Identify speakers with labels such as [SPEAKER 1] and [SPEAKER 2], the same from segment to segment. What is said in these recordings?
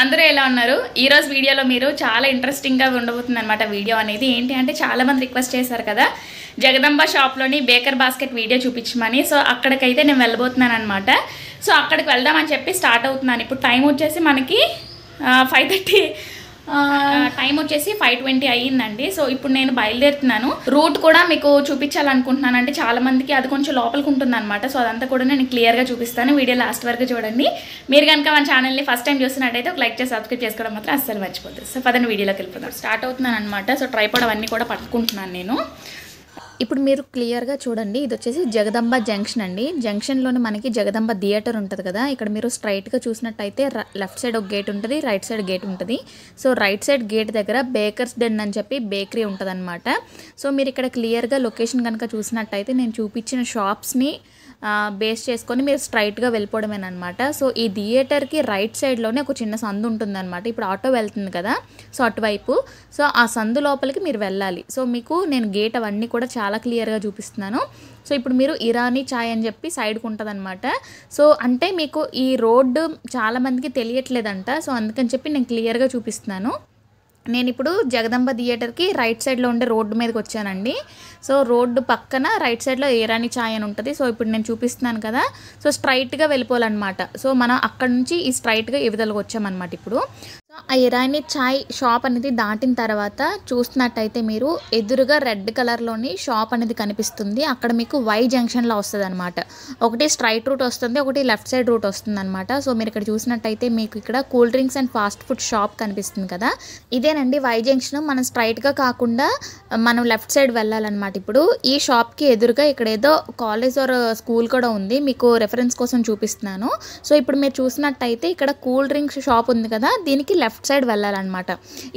[SPEAKER 1] అందరూ ఎలా ఉన్నారు? ఈ రోజు వీడియోలో మీరు చాలా ఇంట్రెస్టింగ్ గా ఉండబోతుందన్నమాట. వీడియో అనేది ఏంటి అంటే చాలా మంది రిక్వెస్ట్ చేశారు కదా జగదంబ షాప్ లోని బేకర్ బాస్కెట్ వీడియో చూపించమని. సో అక్కడికైతే నేను వెళ్ళబోతున్నాను అన్నమాట. సో అక్కడికి వెళ్దామని చెప్పి స్టార్ట్ అవుతున్నాను. ఇప్పుడు టైం వచ్చేసి మనకి 5:30 టైం వచ్చేసి 5:20 అయ్యిందండి. సో ఇప్పుడు నేను బయలుదేరుతున్నాను. రూట్ కూడా మీకు చూపించాలనుకుంటున్నాను. అంటే చాలా మందికి అది కొంచెం లోపలికి ఉంటుంది అనమాట. సో అదంతా కూడా నేను క్లియర్గా చూపిస్తాను. వీడియో లాస్ట్ వరకు చూడండి. మీరు కనుక మన ఛానల్ని ఫస్ట్ టైం చూస్తున్నట్టయితే ఒక లైక్ చేసి సబ్స్క్రైబ్ చేసుకోవడం మాత్రం అస్సలు మర్చిపోతుంది. సో పదండి వీడియోలోకి వెళ్ళిపోతాం. స్టార్ట్ అవుతున్నాను అనమాట. సో ట్రైపాడ్ అవన్నీ కూడా పట్టుకుంటున్నాను నేను. ఇప్పుడు మీరు క్లియర్గా చూడండి. ఇది వచ్చేసి జగదంబ జంక్షన్ అండి. జంక్షన్లోనే మనకి జగదంబ థియేటర్ ఉంటుంది కదా. ఇక్కడ మీరు స్ట్రైట్గా చూసినట్టయితే లెఫ్ట్ సైడ్ ఒక గేట్ ఉంటుంది, రైట్ సైడ్ గేట్ ఉంటుంది. సో రైట్ సైడ్ గేట్ దగ్గర బేకర్స్ డెన్ అని చెప్పి బేకరీ ఉంటుంది అనమాట. సో మీరు ఇక్కడ క్లియర్గా లొకేషన్ కనుక చూసినట్టయితే నేను చూపించిన షాప్స్ని బేస్ చేసుకొని మీరు స్ట్రైట్గా వెళ్ళిపోవడమేనమాట. సో ఈ థియేటర్కి రైట్ సైడ్లోనే ఒక చిన్న సందు ఉంటుందన్నమాట. ఇప్పుడు ఆటో వెళ్తుంది కదా, సో అటువైపు. సో ఆ సందు లోపలికి మీరు వెళ్ళాలి. సో మీకు నేను గేట్ అవన్నీ కూడా చాలా క్లియర్గా చూపిస్తున్నాను. సో ఇప్పుడు మీరు ఇరానీ చాయ్ అని చెప్పి సైడ్కి ఉంటుంది అనమాట. సో అంటే మీకు ఈ రోడ్డు చాలామందికి తెలియట్లేదంట. సో అందుకని చెప్పి నేను క్లియర్గా చూపిస్తున్నాను. నేను ఇప్పుడు జగదంబ థియేటర్కి రైట్ సైడ్లో ఉండే రోడ్డు మీదకి వచ్చానండి. సో రోడ్డు పక్కన రైట్ సైడ్లో ఇరానీ చాయ్ అని ఉంటుంది. సో ఇప్పుడు నేను చూపిస్తున్నాను కదా. సో స్ట్రైట్గా వెళ్ళిపోవాలన్నమాట. సో మనం అక్కడ నుంచి ఈ స్ట్రైట్గా ఇవతలకు వచ్చామన్నమాట. ఇప్పుడు ఆ ఇరానీ చాయ్ షాప్ అనేది దాటిన తర్వాత చూస్తున్నట్టయితే మీరు ఎదురుగా రెడ్ కలర్లోని షాప్ అనేది కనిపిస్తుంది. అక్కడ మీకు వై జంక్షన్లో వస్తుంది అనమాట. ఒకటి స్ట్రైట్ రూట్ వస్తుంది, ఒకటి లెఫ్ట్ సైడ్ రూట్ వస్తుంది అనమాట. సో మీరు ఇక్కడ చూసినట్టయితే మీకు ఇక్కడ cool drinks and fast food shop కనిపిస్తుంది కదా. ఇదేనండి వై జంక్షన్. మనం స్ట్రైట్గా కాకుండా మనం లెఫ్ట్ సైడ్ వెళ్ళాలన్నమాట. ఇప్పుడు ఈ షాప్కి ఎదురుగా ఇక్కడ ఏదో కాలేజ్ ఆర్ స్కూల్ కూడా ఉంది. మీకు రెఫరెన్స్ కోసం చూపిస్తున్నాను. సో ఇప్పుడు మీరు చూసినట్టయితే ఇక్కడ కూల్ డ్రింక్స్ షాప్ ఉంది కదా, దీనికి లెఫ్ట్ సైడ్ వెళ్ళాలన్నమాట.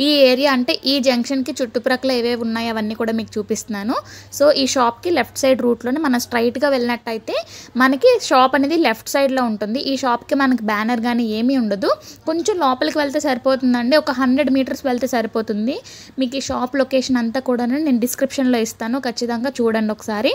[SPEAKER 1] ఈ ఏరియా అంటే ఈ జంక్షన్కి చుట్టుప్రక్కల ఏవేవి ఉన్నాయి అవన్నీ కూడా మీకు చూపిస్తున్నాను. సో ఈ షాప్కి లెఫ్ట్ సైడ్ రూట్లోనే మనం స్ట్రైట్గా వెళ్ళినట్టయితే మనకి షాప్ అనేది లెఫ్ట్ సైడ్లో ఉంటుంది. ఈ షాప్కి మనకి బ్యానర్ కానీ ఏమీ ఉండదు. కొంచెం లోపలికి వెళ్తే సరిపోతుందండి. ఒక 100 మీటర్స్ వెళ్తే సరిపోతుంది. మీకు ఈ షాప్ లొకేషన్ అంతా కూడా నేను డిస్క్రిప్షన్లో ఇస్తాను. ఖచ్చితంగా చూడండి ఒకసారి.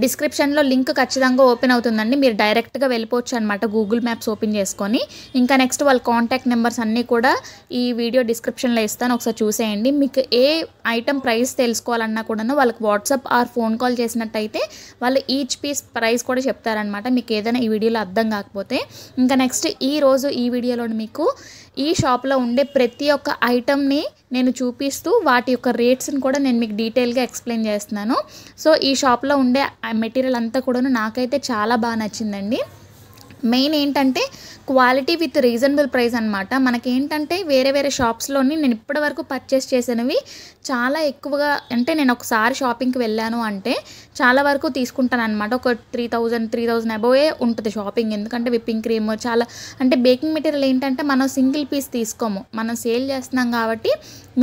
[SPEAKER 1] డిస్క్రిప్షన్లో లింక్ ఖచ్చితంగా ఓపెన్ అవుతుందండి. మీరు డైరెక్ట్గా వెళ్ళిపోవచ్చు అనమాట గూగుల్ మ్యాప్స్ ఓపెన్ చేసుకొని. ఇంకా నెక్స్ట్ వాళ్ళ కాంటాక్ట్ నెంబర్స్ అన్నీ కూడా ఈ వీడియో డిస్క్రిప్షన్లో ఇస్తాను, ఒకసారి చూసేయండి. మీకు ఏ ఐటమ్ ప్రైస్ తెలుసుకోవాలన్నా కూడా వాళ్ళకి వాట్సాప్ ఆర్ ఫోన్ కాల్ చేసినట్టయితే వాళ్ళు ఈచ్ పీస్ ప్రైస్ కూడా చెప్తారనమాట, మీకు ఏదైనా ఈ వీడియోలో అర్థం కాకపోతే. ఇంకా నెక్స్ట్ ఈరోజు ఈ వీడియోలో మీకు ఈ షాప్లో ఉండే ప్రతి ఒక్క ఐటమ్ని నేను చూపిస్తూ వాటి యొక్క రేట్స్ని కూడా నేను మీకు డీటెయిల్గా ఎక్స్ప్లెయిన్ చేస్తున్నాను. సో ఈ షాప్లో ఉండే మెటీరియల్ అంతా కూడా నాకైతే చాలా బాగా నచ్చిందండి. మెయిన్ ఏంటంటే క్వాలిటీ విత్ రీజనబుల్ ప్రైస్ అనమాట. మనకేంటంటే వేరే వేరే షాప్స్లోని నేను ఇప్పటి వరకు పర్చేస్ చేసినవి చాలా ఎక్కువగా, అంటే నేను ఒకసారి షాపింగ్కి వెళ్ళాను అంటే చాలా వరకు తీసుకుంటాను అనమాట. ఒక 3,000 అబోవే ఉంటుంది షాపింగ్. ఎందుకంటే విప్పింగ్ క్రీమ్ చాలా, అంటే బేకింగ్ మెటీరియల్ ఏంటంటే మనం సింగిల్ పీస్ తీసుకోము, మనం సేల్ చేస్తున్నాం కాబట్టి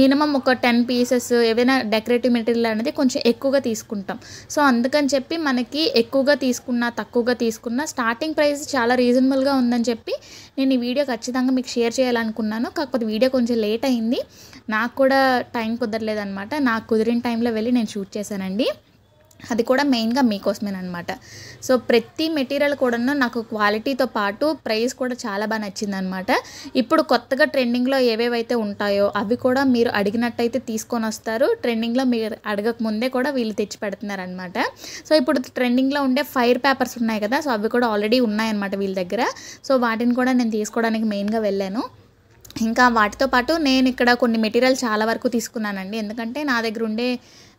[SPEAKER 1] మినిమం ఒక 10 పీసెస్ ఏవైనా డెకరేటివ్ మెటీరియల్ అనేది కొంచెం ఎక్కువగా తీసుకుంటాం. సో అందుకని చెప్పి మనకి ఎక్కువగా తీసుకున్నా తక్కువగా తీసుకున్నా స్టార్టింగ్ ప్రైస్ చాలా రీజనబుల్గా ఉందని చెప్పి నేను ఈ వీడియో ఖచ్చితంగా మీకు షేర్ చేయాలనుకున్నాను. కాకపోతే వీడియో కొంచెం లేట్ అయింది, నాకు కూడా టైం కుదరలేదనమాట. నాకు కుదిరిన టైంలో వెళ్ళి నేను షూట్ చేశానండి. అది కూడా మెయిన్గా మీకోసమేనమాట. సో ప్రతి మెటీరియల్ కూడా నాకు క్వాలిటీతో పాటు ప్రైస్ కూడా చాలా బాగా నచ్చిందనమాట. ఇప్పుడు కొత్తగా ట్రెండింగ్లో ఏవేవైతే ఉంటాయో అవి కూడా మీరు అడిగినట్టయితే తీసుకొని వస్తారు. ట్రెండింగ్లో మీరు అడగక ముందే కూడా వీళ్ళు తెచ్చి పెడుతున్నారనమాట. సో ఇప్పుడు ట్రెండింగ్లో ఉండే ఫైర్ పేపర్స్ ఉన్నాయి కదా, సో అవి కూడా ఆల్రెడీ ఉన్నాయన్నమాట వీళ్ళ దగ్గర. సో వాటిని కూడా నేను తీసుకోవడానికి మెయిన్గా వెళ్ళాను. ఇంకా వాటితో పాటు నేను ఇక్కడ కొన్ని మెటీరియల్ చాలా వరకు తీసుకున్నానండి. ఎందుకంటే నా దగ్గర ఉండే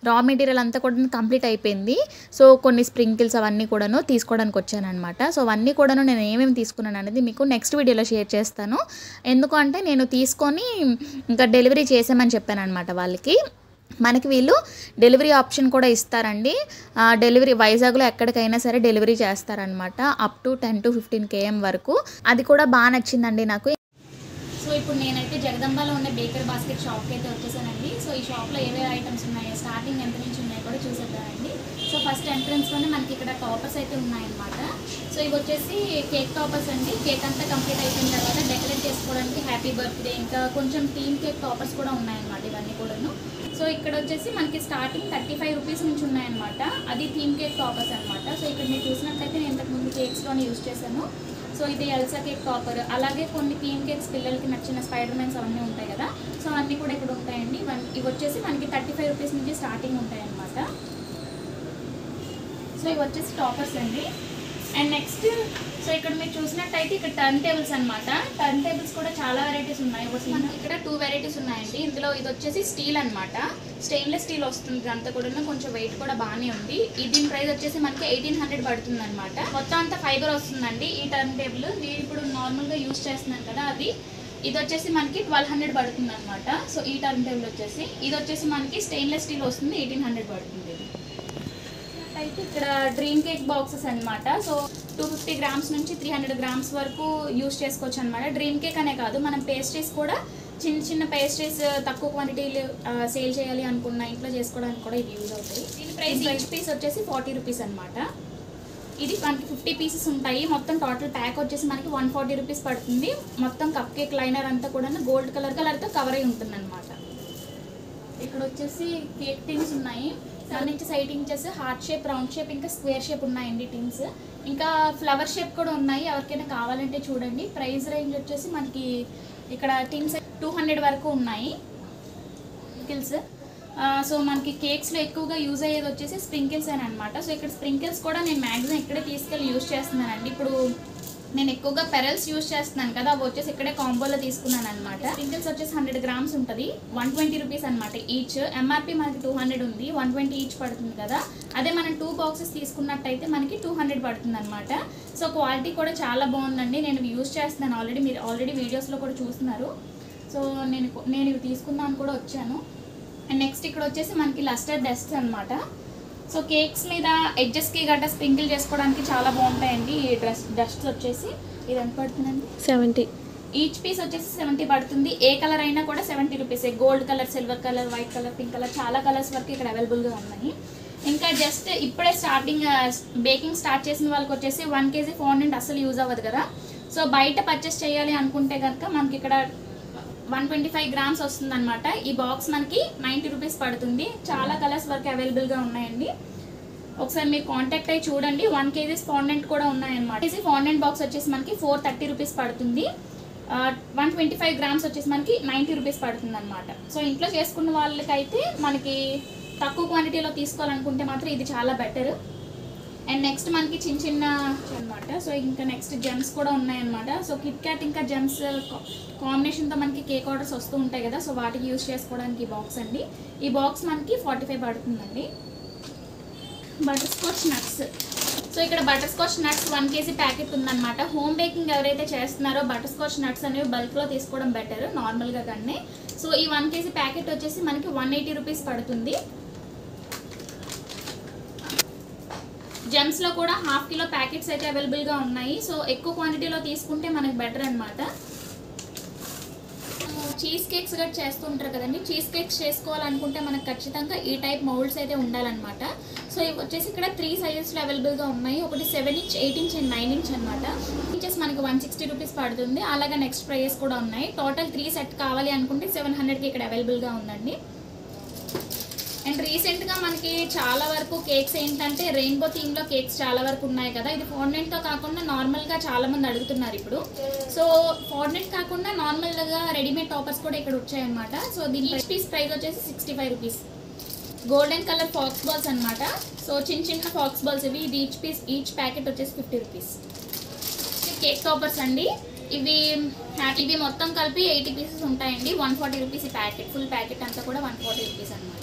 [SPEAKER 1] రా మెటీరియల్ అంతా కూడా కంప్లీట్ అయిపోయింది. సో కొన్ని స్ప్రింకిల్స్ అవన్నీ కూడాను తీసుకోవడానికి వచ్చానమాట. సో అవన్నీ కూడాను నేను ఏమేమి తీసుకున్నాను అనేది మీకు నెక్స్ట్ వీడియోలో షేర్ చేస్తాను. ఎందుకంటే నేను తీసుకొని ఇంకా డెలివరీ చేసామని చెప్పాను అనమాట వాళ్ళకి. మనకి వీళ్ళు డెలివరీ ఆప్షన్ కూడా ఇస్తారండి. డెలివరీ వైజాగ్లో ఎక్కడికైనా సరే డెలివరీ చేస్తారనమాట, అప్ టు 10 to 15 km వరకు. అది కూడా బాగా నచ్చిందండి నాకు. సో ఇప్పుడు నేనైతే జగదంబాలో ఉండే బేకర్ బాస్కెట్ షాప్కి అయితే వచ్చేసానండి. సో ఈ షాప్లో ఏవే ఐటమ్స్ ఉన్నాయో, స్టార్టింగ్ ఎంత నుంచి ఉన్నాయో కూడా చూసేద్దామండి. సో ఫస్ట్ ఎంట్రన్స్లోనే మనకి ఇక్కడ టాపర్స్ అయితే ఉన్నాయన్నమాట. సో ఇవి వచ్చేసి కేక్ టాపర్స్ అండి. కేక్ అంతా కంప్లీట్ అయిపోయిన తర్వాత డెకరేట్ చేసుకోవడానికి హ్యాపీ బర్త్డే, ఇంకా కొంచెం థీమ్ కేక్ టాపర్స్ కూడా ఉన్నాయన్నమాట ఇవన్నీ కూడాను. సో ఇక్కడ వచ్చేసి మనకి స్టార్టింగ్ 35 రూపీస్ నుంచి ఉన్నాయన్నమాట. అది థీమ్ కేక్ టాపర్స్ అనమాట. సో ఇక్కడ మీరు చూసినట్లయితే నేను ఇంతకుముందు కేక్స్లోనే యూజ్ చేశాను. సో ఇది ఎల్సా కేక్ టాపర్, అలాగే కొన్ని థీమ్ కేక్స్ పిల్లలకి నచ్చిన స్పైడర్ మ్యాన్స్ అవన్నీ ఉంటాయి కదా, సో అన్నీ కూడా ఇక్కడ ఉంటాయండి. ఇవి వచ్చేసి మనకి 35 రూపీస్ నుంచి స్టార్టింగ్ ఉంటాయి అన్నమాట. సో ఇవి వచ్చేసి టాపర్స్ అండి. అండ్ నెక్స్ట్ సో ఇక్కడ మీరు చూసినట్టయితే ఇక్కడ టర్న్ టేబుల్స్ అనమాట. టర్న్ టేబుల్స్ కూడా చాలా వెరైటీస్ ఉన్నాయి. మనకి ఇక్కడ 2 వెరైటీస్ ఉన్నాయండి. ఇందులో ఇది వచ్చేసి స్టీల్ అనమాట, స్టెయిన్లెస్ స్టీల్ వస్తుంది అంతా కూడా, కొంచెం వెయిట్ కూడా బాగానే ఉంది. దీని ప్రైస్ వచ్చేసి మనకి 1800 పడుతుంది అనమాట. మొత్తం అంతా ఫైబర్ వస్తుందండి ఈ టర్న్ టేబుల్. నేను ఇప్పుడు నార్మల్గా యూజ్ చేస్తున్నాను కదా అది, ఇది వచ్చేసి మనకి 1200 పడుతుంది అనమాట. సో ఈ టర్న్ టేబుల్ వచ్చేసి ఇది వచ్చేసి మనకి స్టెయిన్లెస్ స్టీల్ వస్తుంది, 1800 పడుతుంది. అయితే ఇక్కడ డ్రీమ్ కేక్ బాక్సెస్ అనమాట. సో 250 గ్రామ్స్ నుంచి 300 గ్రామ్స్ వరకు యూజ్ చేసుకోవచ్చు అనమాట. డ్రీమ్ కేక్ అనే కాదు, మనం పేస్ట్రీస్ కూడా చిన్న చిన్న పేస్ట్రీస్ తక్కువ క్వాంటిటీలు సేల్ చేయాలి అనుకున్న ఇంట్లో చేసుకోవడానికి కూడా ఇది యూజ్ అవుతాయి. దీని ప్రైస్ ఈచ్ పీస్ వచ్చేసి 40 రూపీస్ అనమాట. ఇది మనకి 50 పీసెస్ ఉంటాయి. మొత్తం టోటల్ ప్యాక్ వచ్చేసి మనకి 140 రూపీస్ పడుతుంది. మొత్తం కప్ కేక్ లైనర్ అంతా కూడా గోల్డ్ కలర్తో కవర్ అయి ఉంటుంది అనమాట. ఇక్కడ వచ్చేసి కేక్ టిన్స్ ఉన్నాయి. దాని నుంచి side inches heart shape, round shape, ఇంకా స్క్వేర్ షేప్ ఉన్నాయండి టిన్స్. ఇంకా ఫ్లవర్ షేప్ కూడా ఉన్నాయి, ఎవరికైనా కావాలంటే చూడండి. ప్రైస్ రేంజ్ వచ్చేసి మనకి ఇక్కడ టిన్స్ 200 వరకు ఉన్నాయి స్ప్రింకిల్స్. సో మనకి కేక్స్లో ఎక్కువగా యూజ్ అయ్యేది వచ్చేసి స్ప్రింకిల్స్ అని అనమాట. సో ఇక్కడ స్ప్రింకిల్స్ కూడా నేను మ్యాక్సిమం ఇక్కడే తీసుకెళ్ళి యూజ్ చేస్తున్నానండి. ఇప్పుడు నేను ఎక్కువగా పెరల్స్ యూజ్ చేస్తున్నాను కదా, అవి వచ్చేసి ఇక్కడే కాంబోలో తీసుకున్నాను అనమాట. స్ప్రింకిల్స్ వచ్చేసి 100 గ్రామ్స్ ఉంటుంది, 120 రూపీస్ అనమాట ఈచ్. ఎంఆర్పి మనకి 200 ఉంది, 120 ఈచ్ పడుతుంది కదా. అదే మనం 2 బాక్సెస్ తీసుకున్నట్టయితే మనకి 200 పడుతుంది అనమాట. సో క్వాలిటీ కూడా చాలా బాగుందండి. నేను యూజ్ చేస్తున్నాను ఆల్రెడీ, మీరు ఆల్రెడీ వీడియోస్లో కూడా చూస్తున్నారు. సో నేను ఇవి తీసుకుందామని కూడా వచ్చాను. అండ్ నెక్స్ట్ ఇక్కడ వచ్చేసి మనకి లస్టర్ డస్ట్ అనమాట. సో కేక్స్ మీద ఎడ్జెస్కి గట్రా స్ప్రింకిల్ చేసుకోవడానికి చాలా బాగుంటాయండి ఈ డస్ట్ వచ్చేసి. ఇది ఎంత పడుతుందండి? 70. ఈచ్ పీస్ వచ్చేసి 70 పడుతుంది. ఏ కలర్ అయినా కూడా 70 రూపీసే. Gold colour, silver colour, white colour, pink colour, చాలా కలర్స్ వరకు ఇక్కడ అవైలబుల్గా ఉన్నాయి. ఇంకా జస్ట్ ఇప్పుడే బేకింగ్ స్టార్ట్ చేసిన వాళ్ళకి వచ్చేసి 1 kg ఫాండెంట్ అసలు యూజ్ అవ్వదు కదా. సో బయట పర్చేస్ చేయాలి అనుకుంటే కనుక మనకి ఇక్కడ 125 గ్రామ్స్ వస్తుంది అనమాట. ఈ బాక్స్ మనకి 90 రూపీస్ పడుతుంది. చాలా కలర్స్ వరకు అవైలబుల్గా ఉన్నాయండి. ఒకసారి మీరు కాంటాక్ట్ అయ్యి చూడండి. 1 kg ఫాండెంట్ కూడా ఉన్నాయన్నమాట. కేజీ ఫాండెంట్ బాక్స్ వచ్చేసి మనకి 430 రూపీస్ పడుతుంది. 125 గ్రామ్స్ వచ్చేసి మనకి 90 రూపీస్ పడుతుంది అనమాట. సో ఇంట్లో చేసుకున్న వాళ్ళకైతే మనకి తక్కువ క్వాంటిటీలో తీసుకోవాలనుకుంటే మాత్రం ఇది చాలా బెటర్. అండ్ నెక్స్ట్ మనకి చిన్న అనమాట. సో ఇంకా నెక్స్ట్ జెమ్స్ కూడా ఉన్నాయన్నమాట. సో కిట్ క్యాట్ ఇంకా జెమ్స్ కాంబినేషన్తో మనకి కేక్ ఆర్డర్స్ వస్తూ ఉంటాయి కదా, సో వాటికి యూజ్ చేసుకోవడానికి ఈ బాక్స్ అండి. ఈ బాక్స్ మనకి 45 పడుతుందండి. Butter scotch nuts. సో ఇక్కడ butter scotch nuts 1 kg packet ఉందన్నమాట. హోమ్ బేకింగ్ ఎవరైతే చేస్తున్నారో బటర్ స్కాచ్ నట్స్ అనేవి బల్క్లో తీసుకోవడం బెటర్ నార్మల్గా కన్నా. సో ఈ 1 kg ప్యాకెట్ వచ్చేసి మనకి 180 రూపీస్ పడుతుంది. జెమ్స్లో కూడా 1/2 kg ప్యాకెట్స్ అయితే అవైలబుల్గా ఉన్నాయి. సో ఎక్కువ క్వాంటిటీలో తీసుకుంటే మనకి బెటర్ అనమాట. చీజ్ కేక్స్ కూడా చేస్తూ ఉంటారు కదండి. చీజ్ కేక్స్ చేసుకోవాలనుకుంటే మనకు ఖచ్చితంగా ఈ టైప్ మౌల్డ్స్ అయితే ఉండాలన్నమాట. సో ఇవి వచ్చేసి ఇక్కడ 3 సైజెస్లో అవైలబుల్గా ఉన్నాయి. ఒకటి 7 ఇంచ్, 8 ఇంచ్ అండ్ 9 ఇంచ్ అనమాట. ఇంచెస్ మనకి 160 రూపీస్ పడుతుంది. అలాగే నెక్స్ట్ ప్రైస్ కూడా ఉన్నాయి. టోటల్ 3 సెట్ కావాలి అనుకుంటే 700కి ఇక్కడ అవైలబుల్గా ఉందండి. అండ్ రీసెంట్గా మనకి చాలా వరకు కేక్స్ ఏంటంటే రెయిన్బో థీమ్లో కేక్స్ చాలా వరకు ఉన్నాయి కదా. ఇది ఫాండెంట్తో కాకుండా నార్మల్గా చాలామంది అడుగుతున్నారు ఇప్పుడు. సో ఫాండెంట్ కాకుండా నార్మల్గా రెడీమేడ్ టాపర్స్ కూడా ఇక్కడ వచ్చాయన్నమాట. సో దీని ఈచ్ పీస్ ప్రైస్ వచ్చేసి 65 rupees. Golden colour faux balls అనమాట. సో చిన్న ఫాక్స్ బాల్స్ ఇవి. ఇది ఈచ్ ప్యాకెట్ వచ్చేసి 50 రూపీస్. కేక్ టాపర్స్ అండి. ఇవి మొత్తం కలిపి 80 పీసెస్ ఉంటాయండి. 140 రూపీస్ ఈ ప్యాకెట్. ఫుల్ ప్యాకెట్ అంతా కూడా 140 రూపీస్ అనమాట.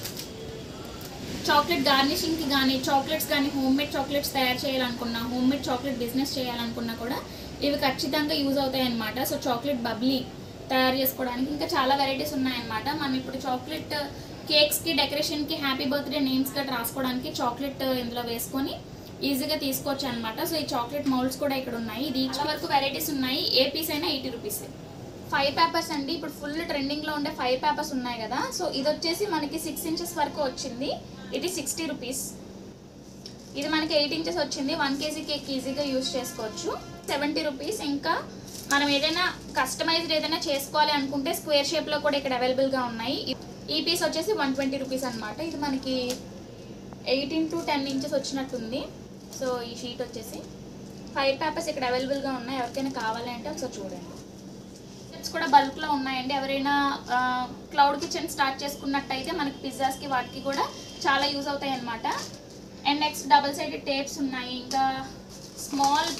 [SPEAKER 1] చాక్లెట్ గార్నిషింగ్కి కానీ, చాక్లెట్స్ కానీ, హోమ్ మేడ్ చాక్లెట్స్ తయారు చేయాలనుకున్నా, హోమ్ మేడ్ చాక్లెట్ బిజినెస్ చేయాలనుకున్నా కూడా ఇవి ఖచ్చితంగా యూజ్ అవుతాయి అన్నమాట. సో చాక్లెట్ బబ్లీ తయారు చేసుకోవడానికి ఇంకా చాలా వెరైటీస్ ఉన్నాయన్నమాట. మనం ఇప్పుడు చాక్లెట్ కేక్స్కి, డెకరేషన్కి, హ్యాపీ బర్త్డే నేమ్స్ గట్రా రాసుకోవడానికి చాక్లెట్ ఇందులో వేసుకొని ఈజీగా తీసుకోవచ్చు అనమాట. సో ఈ చాక్లెట్ మౌల్డ్స్ కూడా ఇక్కడ ఉన్నాయి. ఇది చాలా వరకు వెరైటీస్ ఉన్నాయి. ఏ పీస్ అయినా 80 రూపీస్. 5 పేపర్స్ అండి. ఇప్పుడు ఫుల్ ట్రెండింగ్లో ఉండే 5 పేపర్స్ ఉన్నాయి కదా. సో ఇది వచ్చేసి మనకి 6 ఇంచెస్ వరకు వచ్చింది. ఇది 60 రూపీస్. ఇది మనకి 8 ఇంచెస్ వచ్చింది. 1 kg కేక్ ఈజీగా యూజ్ చేసుకోవచ్చు. 70 రూపీస్. ఇంకా మనం ఏదైనా కస్టమైజ్డ్ ఏదైనా చేసుకోవాలి అనుకుంటే స్క్వేర్ షేప్లో కూడా ఇక్కడ అవైలబుల్గా ఉన్నాయి. ఈ పీస్ వచ్చేసి 120 రూపీస్ అనమాట. ఇది మనకి 8 into 10 ఇంచెస్ వచ్చినట్టుంది. సో ఈ షీట్ వచ్చేసి 5 పేపర్స్ ఇక్కడ అవైలబుల్గా ఉన్నాయి, ఎవరికైనా కావాలంటే ఒకసారి చూడండి. స్టెప్స్ కూడా బల్క్లో ఉన్నాయండి. ఎవరైనా క్లౌడ్ కిచెన్ స్టార్ట్ చేసుకున్నట్టయితే మనకి పిజ్జాస్కి వాటికి కూడా చాలా యూజ్ అవుతాయి అన్నమాట. And next double sided tapes ఉన్నాయి, ఇంకా స్మాల్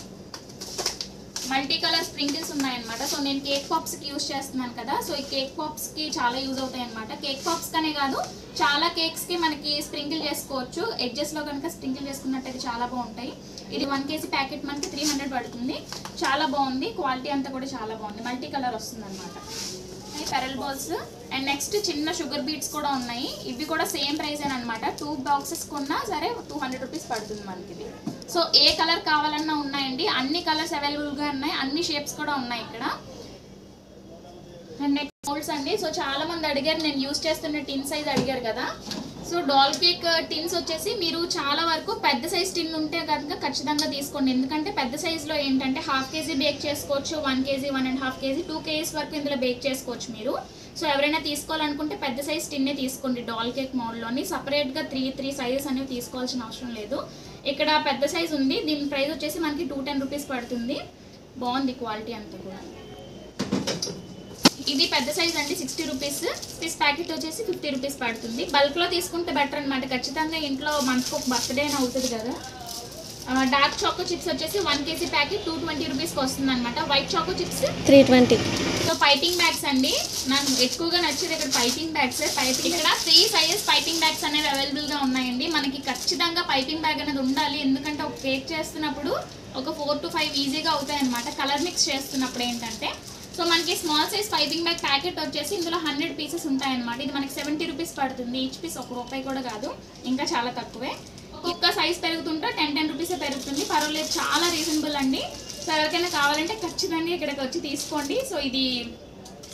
[SPEAKER 1] మల్టీ కలర్ స్ప్రింకిల్స్ ఉన్నాయన్నమాట. సో నేను కేక్ పాప్స్కి యూజ్ చేస్తున్నాను కదా, సో ఈ కేక్ పాప్స్కి చాలా యూజ్ అవుతాయి అనమాట. కేక్ పాప్స్కనే కాదు, చాలా కేక్స్కి మనకి స్ప్రింకిల్ చేసుకోవచ్చు. ఎడ్జెస్లో కనుక స్ప్రింకిల్ చేసుకున్నట్టయితే చాలా బాగుంటాయి. ఇది 1 kg ప్యాకెట్ మనకి 300 పడుతుంది. చాలా బాగుంది, క్వాలిటీ అంతా కూడా చాలా బాగుంది, మల్టీ కలర్ వస్తుంది అనమాట. పెరల్ బాల్స్ అండ్ నెక్స్ట్ చిన్న షుగర్ బీట్స్ కూడా ఉన్నాయి. ఇవి కూడా సేమ్ ప్రైస్ అనమాట. 2 బాక్సెస్ కొన్నా సరే 200 రూపీస్ పడుతుంది మనకి ఇది. సో ఏ కలర్ కావాలన్నా ఉన్నాయండి, అన్ని కలర్స్ అవైలబుల్గా ఉన్నాయి, అన్ని షేప్స్ కూడా ఉన్నాయి ఇక్కడ. అండ్ నెక్స్ట్ మోల్డ్స్ అండి. సో చాలా మంది అడిగారు, నేను యూజ్ చేస్తున్న టిన్ సైజ్ అడిగారు కదా. సో డాల్ కేక్ టిన్స్ వచ్చేసి మీరు చాలా వరకు పెద్ద సైజ్ టిన్ ఉంటే కనుక ఖచ్చితంగా తీసుకోండి. ఎందుకంటే పెద్ద సైజులో ఏంటంటే 1/2 kg బేక్ చేసుకోవచ్చు, 1 kg 1.5 kg 2 kgs వరకు ఇందులో బేక్ చేసుకోవచ్చు మీరు. సో ఎవరైనా తీసుకోవాలనుకుంటే పెద్ద సైజ్ టిన్నే తీసుకోండి. డాల్ కేక్ మోడల్లోని సపరేట్గా 3 సైజెస్ అనేవి తీసుకోవాల్సిన అవసరం లేదు. ఇక్కడ పెద్ద సైజ్ ఉంది, దీని ప్రైస్ వచ్చేసి మనకి 210 రూపీస్ పడుతుంది. బాగుంది క్వాలిటీ అంతా కూడా. ఇది పెద్ద సైజ్ అండి, 60 రూపీస్. పీస్ ప్యాకెట్ వచ్చేసి 50 రూపీస్ పడుతుంది. బల్క్లో తీసుకుంటే బెటర్ అనమాట. ఖచ్చితంగా ఇంట్లో మనకు ఒక బర్త్డే అని అవుతుంది కదా. డార్క్ చాకో చిప్స్ వచ్చేసి 1 kg ప్యాకెట్ 220 రూపీస్కి వస్తుంది అనమాట. White choco chips 320. So piping bags అండి, నాకు ఎక్కువగా నచ్చేది ఇక్కడ పైపింగ్ బ్యాగ్స్. ఇక్కడ 3 సైజెస్ పైపింగ్ బ్యాగ్స్ అనేవి అవైలబుల్గా ఉన్నాయండి. మనకి ఖచ్చితంగా పైపింగ్ బ్యాగ్ అనేది ఉండాలి, ఎందుకంటే ఒక కేక్ చేస్తున్నప్పుడు ఒక 4 to 5 ఈజీగా అవుతాయి అనమాట. కలర్ మిక్స్ చేస్తున్నప్పుడు ఏంటంటే సో మనకి small size piping bag packet వచ్చేసి ఇందులో 100 పీసెస్ ఉంటాయన్నమాట. ఇది మనకి 70 రూపీస్ పడుతుంది. ఈచ్ పీస్ ₹1 కూడా కాదు, ఇంకా చాలా తక్కువే. ఒక్కొక్క సైజ్ పెరుగుతుంటే 10 రూపీసే పెరుగుతుంది, పర్వాలేదు, చాలా రీజనబుల్ అండి. సో ఎవరికైనా కావాలంటే ఖచ్చితంగా ఇక్కడికి వచ్చి తీసుకోండి. సో ఇది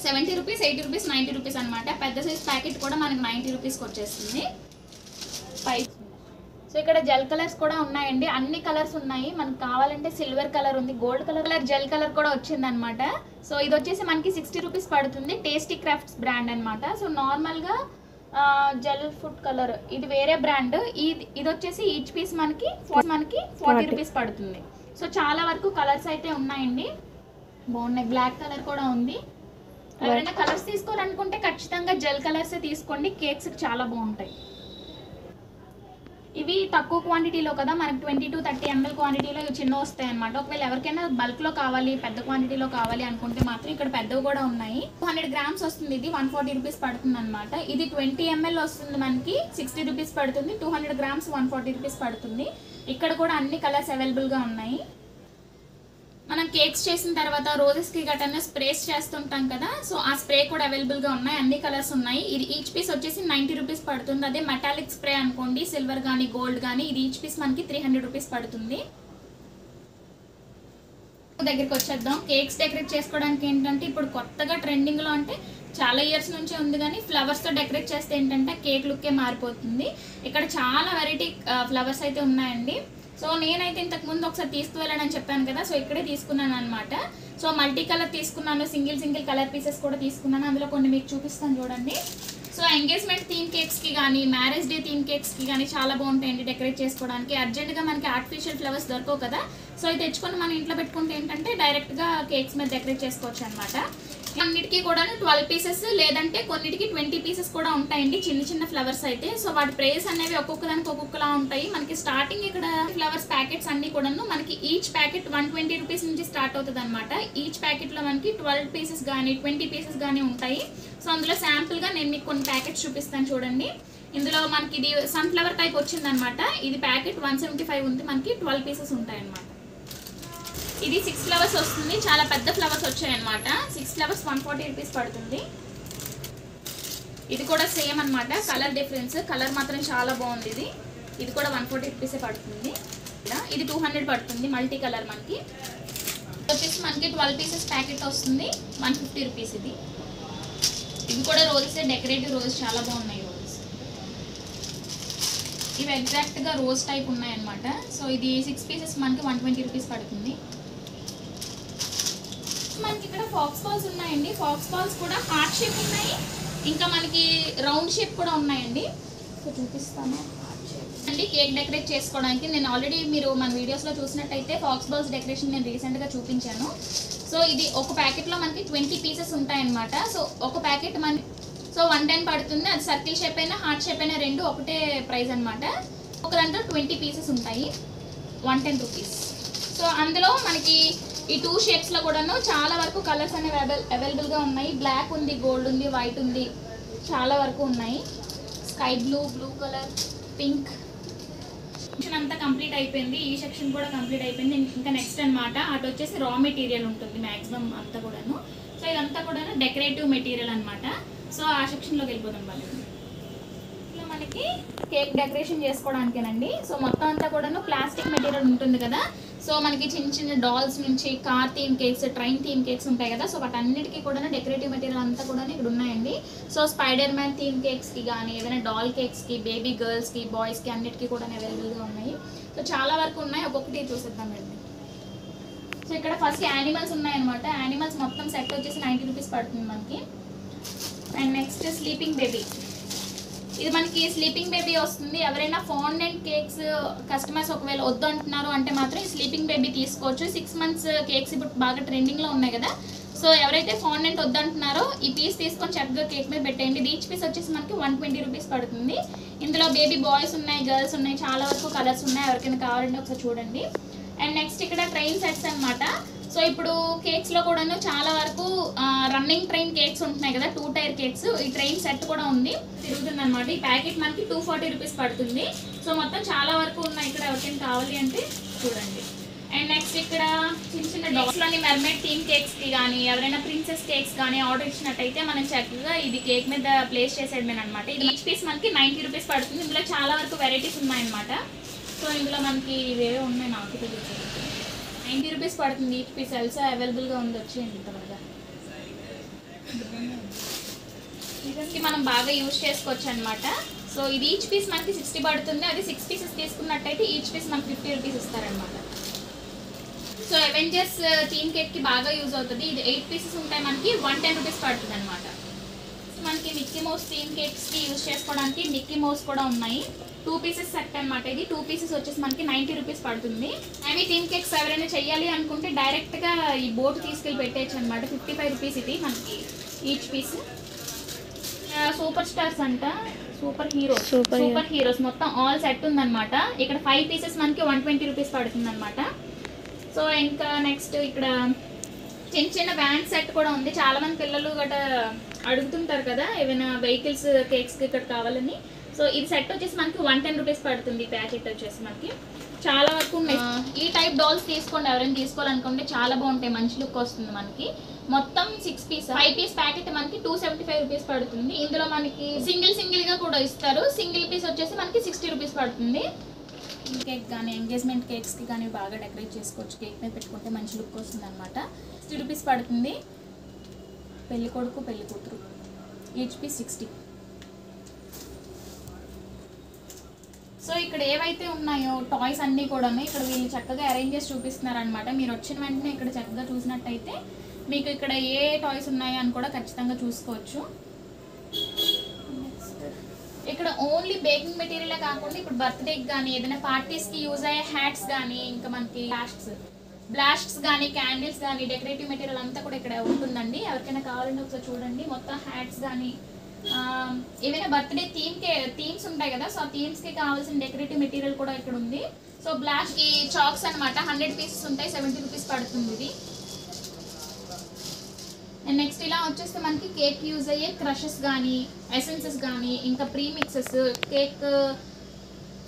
[SPEAKER 1] 70 రూపీస్, 80 రూపీస్, 90 రూపీస్ అనమాట. పెద్ద సైజ్ ప్యాకెట్ కూడా మనకి 90 రూపీస్కి వచ్చేస్తుంది. సో ఇక్కడ జెల్ కలర్స్ కూడా ఉన్నాయండి, అన్ని కలర్స్ ఉన్నాయి. మనకు కావాలంటే సిల్వర్ కలర్ ఉంది, గోల్డ్ కలర్, జెల్ కలర్ కూడా వచ్చింది అనమాట. సో ఇది వచ్చేసి మనకి 60 రూపీస్ పడుతుంది. టేస్టీ క్రాఫ్ట్స్ బ్రాండ్ అనమాట. సో నార్మల్గా జెల్ ఫుడ్ కలర్ ఇది వేరే బ్రాండ్. ఇది వచ్చేసి ఈచ్ పీస్ మనకి 40 రూపీస్ పడుతుంది. సో చాలా వరకు కలర్స్ అయితే ఉన్నాయండి, బాగున్నాయి. బ్లాక్ కలర్ కూడా ఉంది. ఎవరైనా కలర్స్ తీసుకోవాలనుకుంటే ఖచ్చితంగా జెల్ కలర్సే తీసుకోండి, కేక్స్ చాలా బాగుంటాయి. ఇవి తక్కువ క్వాంటిటీలో కదా, మనకి 20 to 30 ml క్వాంటిటీలో ఇవి చిన్న వస్తాయి అనమాట. ఒకవేళ ఎవరికైనా బల్క్లో కావాలి, పెద్ద క్వాంటిటీలో కావాలి అనుకుంటే మాత్రం ఇక్కడ పెద్దవి కూడా ఉన్నాయి. 200 grams వస్తుంది, ఇది 140 రూపీస్ పడుతుంది అనమాట. ఇది 20 ml వస్తుంది, మనకి 60 రూపీస్ పడుతుంది. 200 grams 140 రూపీస్ పడుతుంది. ఇక్కడ కూడా అన్ని కలర్స్ అవైలబుల్గా ఉన్నాయి. మనం కేక్స్ చేసిన తర్వాత రోజెస్కి గట్రా స్ప్రేస్ చేస్తుంటాం కదా, సో ఆ స్ప్రే కూడా అవైలబుల్గా ఉన్నాయి, అన్ని కలర్స్ ఉన్నాయి. ఇది ఈచ్ పీస్ వచ్చేసి 90 రూపీస్ పడుతుంది. అదే మెటాలిక్ స్ప్రే అనుకోండి, సిల్వర్ కానీ గోల్డ్ కానీ, ఇది ఈచ్ పీస్ మనకి 300 రూపీస్ పడుతుంది. దగ్గరికి వచ్చేద్దాం. కేక్స్ డెకరేట్ చేసుకోవడానికి ఏంటంటే ఇప్పుడు కొత్తగా ట్రెండింగ్లో, అంటే చాలా ఇయర్స్ నుంచే ఉంది కానీ ఫ్లవర్స్తో డెకరేట్ చేస్తే ఏంటంటే కేక్ లుక్కే మారిపోతుంది. ఇక్కడ చాలా వెరైటీ ఫ్లవర్స్ అయితే ఉన్నాయండి. సో నేనైతే ఇంతకుముందు ఒకసారి తీసుకువెళ్ళానని చెప్పాను కదా, సో ఇక్కడే తీసుకున్నాను అనమాట. సో మల్టీ కలర్ తీసుకున్నాను, సింగిల్ కలర్ పీసెస్ కూడా తీసుకున్నాను. అందులో కొన్ని మీకు చూపిస్తాను చూడండి. సో ఎంగేజ్మెంట్ థీమ్ కేక్స్కి కానీ, మ్యారేజ్ డే థీమ్ కేక్స్కి కానీ చాలా బాగుంటాయండి డెకరేట్ చేసుకోవడానికి. అర్జెంట్గా మనకి ఆర్టిఫిషియల్ ఫ్లవర్స్ దొరకవు కదా, సో ఇది తెచ్చుకొని మన ఇంట్లో పెట్టుకుంటే ఏంటంటే డైరెక్ట్గా కేక్స్ మీద డెకరేట్ చేసుకోవచ్చు అనమాట. అన్నిటికీ కూడా 12 పీసెస్ లేదంటే కొన్నిటికి 20 పీసెస్ కూడా ఉంటాయండి, చిన్న ఫ్లవర్స్ అయితే. సో వాటి ప్రైస్ అనేవి ఒక్కొక్క దానికి ఒక్కొక్కలా ఉంటాయి. మనకి స్టార్టింగ్ ఇక్కడ ఫ్లవర్స్ ప్యాకెట్స్ అన్ని కూడాను మనకి ఈచ్ ప్యాకెట్ 120 రూపీస్ నుంచి స్టార్ట్ అవుతుంది అనమాట. ఈచ్ ప్యాకెట్లో మనకి 12 పీసెస్ కానీ 20 పీసెస్ కానీ ఉంటాయి. సో అందులో శాంపుల్గా నేను మీకు కొన్ని ప్యాకెట్స్ చూపిస్తాను చూడండి. ఇందులో మనకి ఇది సన్ఫ్లవర్ టైప్ వచ్చిందనమాట. ఇది ప్యాకెట్ 175 ఉంది, మనకి 12 పీసెస్ ఉంటాయి అనమాట. ఇది 6 ఫ్లవర్స్ వస్తుంది, చాలా పెద్ద ఫ్లవర్స్ వచ్చాయన్నమాట. 6 ఫ్లవర్స్ 140 రూపీస్ పడుతుంది. ఇది కూడా సేమ్ అనమాట, కలర్ డిఫరెన్స్, కలర్ మాత్రం చాలా బాగుంది. ఇది కూడా 140 రూపీసే పడుతుంది. ఇది 200 పడుతుంది, మల్టీ కలర్. మనకి వచ్చేసి మనకి 12 పీసెస్ ప్యాకెట్ వస్తుంది, 150 రూపీస్. ఇవి కూడా రోజెస్, డెకరేటివ్ రోజెస్ చాలా బాగున్నాయి రోజెస్. ఇవి ఎగ్జాక్ట్గా రోజ్ టైప్ ఉన్నాయన్నమాట. సో ఇది 6 పీసెస్ మనకి 120 రూపీస్ పడుతుంది. మనకి ఇక్కడ ఫాక్స్ బాల్స్ ఉన్నాయండి. ఫాక్స్ బాల్స్ కూడా హార్ట్ షేప్ ఉన్నాయి, ఇంకా మనకి రౌండ్ షేప్ కూడా ఉన్నాయండి. సో చూపిస్తాను. అండి కేక్ డెకరేట్ చేసుకోవడానికి. నేను ఆల్రెడీ మీరు మన వీడియోస్లో చూసినట్టయితే ఫాక్స్ బాల్స్ డెకరేషన్ నేను రీసెంట్గా చూపించాను. సో ఇది ఒక ప్యాకెట్లో మనకి 20 పీసెస్ ఉంటాయన్నమాట. సో ఒక ప్యాకెట్ సో 110 పడుతుంది. అది సర్కిల్ షేప్ అయినా హార్ట్ షేప్ అయినా రెండు ఒకటే ప్రైస్ అనమాట. ఒక దాంట్లో 20 పీసెస్ ఉంటాయి, 110 రూపీస్. సో అందులో మనకి ఈ 2 షేప్స్లో కూడాను చాలా వరకు కలర్స్ అనేవి అవైలబుల్గా ఉన్నాయి. బ్లాక్ ఉంది, గోల్డ్ ఉంది, వైట్ ఉంది, చాలా వరకు ఉన్నాయి. Sky blue, blue colour, pink. Section అంతా కంప్లీట్ అయిపోయింది. ఈ సెక్షన్ కూడా కంప్లీట్ అయిపోయింది. ఇంకా నెక్స్ట్ అనమాట అటు వచ్చేసి రా మెటీరియల్ ఉంటుంది మ్యాక్సిమం అంతా కూడాను. సో ఇదంతా కూడాను డెకరేటివ్ మెటీరియల్ అనమాట. సో ఆ సెక్షన్లోకి వెళ్ళిపోతాం వాళ్ళు. ఇలా మనకి కేక్ డెకరేషన్ చేసుకోవడానికేనండి. సో మొత్తం అంతా కూడాను ప్లాస్టిక్ మెటీరియల్ ఉంటుంది కదా. సో మనకి చిన్న చిన్న డాల్స్ నుంచి car theme cakes, train theme cakes ఉంటాయి కదా. సో వాటన్నిటికీ కూడా డెకరేటివ్ మెటీరియల్ అంతా కూడా ఇక్కడ ఉన్నాయండి. సో స్పైడర్ మ్యాన్ థీమ్ కేక్స్కి కానీ ఏదైనా డాల్ కేక్స్కి, బేబీ గర్ల్స్కి, బాయ్స్కి అన్నిటికీ కూడా అవైలబుల్గా ఉన్నాయి. సో చాలా వరకు ఉన్నాయి, ఒక్కొక్కటి చూసేద్దామండి. సో ఇక్కడ ఫస్ట్ యానిమల్స్ ఉన్నాయన్నమాట. యానిమల్స్ మొత్తం సెట్ వచ్చేసి 90 రూపీస్ పడుతుంది మనకి. And next sleeping baby. ఇది మనకి స్లీపింగ్ బేబీ వస్తుంది. ఎవరైనా ఫాండెంట్ కేక్స్ కస్టమర్స్ ఒకవేళ వద్దు అంటున్నారు అంటే మాత్రం ఈ స్లీపింగ్ బేబీ తీసుకోవచ్చు. 6 months కేక్స్ ఇప్పుడు బాగా ట్రెండింగ్లో ఉన్నాయి కదా. సో ఎవరైతే ఫాండెంట్ వద్దు అంటున్నారో ఈ పీస్ తీసుకొని చక్కగా కేక్ మీద పెట్టేయండి. ఈచ్ పీస్ వచ్చేసి మనకి 120 రూపీస్ పడుతుంది. ఇందులో బేబీ బాయ్స్ ఉన్నాయి, గర్ల్స్ ఉన్నాయి, చాలా వరకు కలర్స్ ఉన్నాయి. ఎవరికైనా కావాలంటే ఒకసారి చూడండి. అండ్ నెక్స్ట్ ఇక్కడ ట్రైన్ సెట్స్ అనమాట. సో ఇప్పుడు కేక్స్లో కూడాను చాలా వరకు రన్నింగ్ ట్రైన్ కేక్స్ ఉంటున్నాయి కదా, 2 tier కేక్స్. ఈ ట్రైన్ సెట్ కూడా ఉంది, తిరుగుతుంది అనమాట. ఈ ప్యాకెట్ మనకి 240 రూపీస్ పడుతుంది. సో మొత్తం చాలా వరకు ఉన్నాయి. ఇక్కడ ఎవరికైనా కావాలి అంటే చూడండి. అండ్ నెక్స్ట్ ఇక్కడ చిన్న చిన్న డాగ్స్లోని మెర్మేడ్ థీమ్ కేక్స్కి కానీ ఎవరైనా ప్రిన్సెస్ కేక్స్ కానీ ఆర్డర్ ఇచ్చినట్టయితే మనం చక్కగా ఇది కేక్ మీద ప్లేస్ చేసేయడమే అనమాట. ఇది ఈచ్ పీస్ మనకి 90 రూపీస్ పడుతుంది. ఇందులో చాలా వరకు వెరైటీస్ ఉన్నాయన్నమాట. సో ఇందులో మనకి ఇవేవో ఉన్నాయి, నాకు తెలియదు. 90 రూపీస్ పడుతుంది ఈచ్ పీస్. ఎల్సా అవైలబుల్గా ఉంది, వచ్చేయండి ఇంతవరకు. ఇదంతా మనం బాగా యూజ్ చేసుకోవచ్చు అనమాట. సో ఇది ఈచ్ పీస్ మనకి 60 పడుతుంది. అది 6 pieces తీసుకున్నట్టయితే ఈచ్ పీస్ మనకి 50 రూపీస్ ఇస్తారనమాట. సో అవెంజర్స్ థీమ్ కేక్కి బాగా యూజ్ అవుతుంది. ఇది 8 pieces ఉంటాయి, మనకి 110 రూపీస్ పడుతుంది అనమాట. మనకి మిక్కీ మౌస్ థీమ్ కేక్స్కి యూజ్ చేసుకోవడానికి మిక్కీ మౌస్ కూడా ఉన్నాయి. 2 pieces సెట్ అనమాట. ఇది 2 pieces వచ్చేసి మనకి 90 రూపీస్ పడుతుంది. అవి థీమ్ కేక్స్ ఎవరైనా చెయ్యాలి అనుకుంటే డైరెక్ట్గా ఈ బోర్డు తీసుకెళ్ళి పెట్టేయచ్చు అనమాట. 55 రూపీస్ ఇది మనకి ఈచ్ పీస్. సూపర్ స్టార్స్ అంట, సూపర్ హీరోస్ మొత్తం ఆల్ సెట్ ఉందన్నమాట. ఇక్కడ 5 pieces మనకి 120 రూపీస్ పడుతుంది అనమాట. సో ఇంకా నెక్స్ట్ ఇక్కడ చిన్న చిన్న వ్యాన్ సెట్ కూడా ఉంది. చాలా మంది పిల్లలు గట్రా అడుగుతుంటారు కదా ఏమైనా వెహికల్స్ కేక్స్కి ఇక్కడ కావాలని. సో ఇది సెట్ వచ్చేసి మనకి 110 రూపీస్ పడుతుంది. ప్యాకెట్ వచ్చేసి మనకి చాలా వరకు ఉన్నాయి. ఈ టైప్ డాల్స్ తీసుకోండి, ఎవరైనా తీసుకోవాలనుకుంటే చాలా బాగుంటాయి, మంచి లుక్ వస్తుంది మనకి. మొత్తం 6 pieces 5 piece ప్యాకెట్ మనకి 275 రూపీస్ పడుతుంది. ఇందులో మనకి సింగిల్గా కూడా ఇస్తారు. సింగిల్ పీస్ వచ్చేసి మనకి 60 రూపీస్ పడుతుంది. కేక్ కానీ ఎంగేజ్మెంట్ కేక్స్కి కానీ బాగా డెకరేట్ చేసుకోవచ్చు. కేక్ మీద పెట్టుకుంటే మంచి లుక్ వస్తుంది అనమాట. 60 రూపీస్ పడుతుంది. పెళ్లి కొడుకు పెళ్లి కూతురు ఈచ్ పీస్ 60. సో ఇక్కడ ఏవైతే ఉన్నాయో టాయ్స్ అన్నీ కూడాను ఇక్కడ వీళ్ళు చక్కగా అరేంజ్ చేసి చూపిస్తున్నారు అనమాట. మీరు వచ్చిన వెంటనే ఇక్కడ చక్కగా చూసినట్టయితే మీకు ఇక్కడ ఏ టాయ్స్ ఉన్నాయో అని కూడా ఖచ్చితంగా చూసుకోవచ్చు. ఇక్కడ ఓన్లీ బేకింగ్ మెటీరియలే కాకుండా ఇప్పుడు బర్త్డేకి కానీ ఏదైనా పార్టీస్కి యూజ్ అయ్యే హ్యాట్స్ కానీ ఇంకా మనకి బ్లాస్ట్స్ కానీ క్యాండిల్స్ కానీ డెకరేటివ్ మెటీరియల్ అంతా కూడా ఇక్కడ ఉంటుందండి. ఎవరికైనా కావాలంటే ఒకసారి చూడండి. మొత్తం హ్యాట్స్ కానీ ఏవైనా బర్త్డే థీమ్స్ ఉంటాయి కదా. సో ఆ థీమ్స్కి కావాల్సిన డెకరేటివ్ మెటీరియల్ కూడా ఇక్కడ ఉంది. సో బ్లాస్ట్ ఈ చాక్స్ అనమాట 100 pieces ఉంటాయి, 70 రూపీస్ పడుతుంది ఇది. అండ్ నెక్స్ట్ ఇలా వచ్చేస్తే మనకి కేక్ యూజ్ అయ్యే క్రషెస్ కానీ ఎసెన్సెస్ కానీ ఇంకా ప్రీమిక్సెస్, cake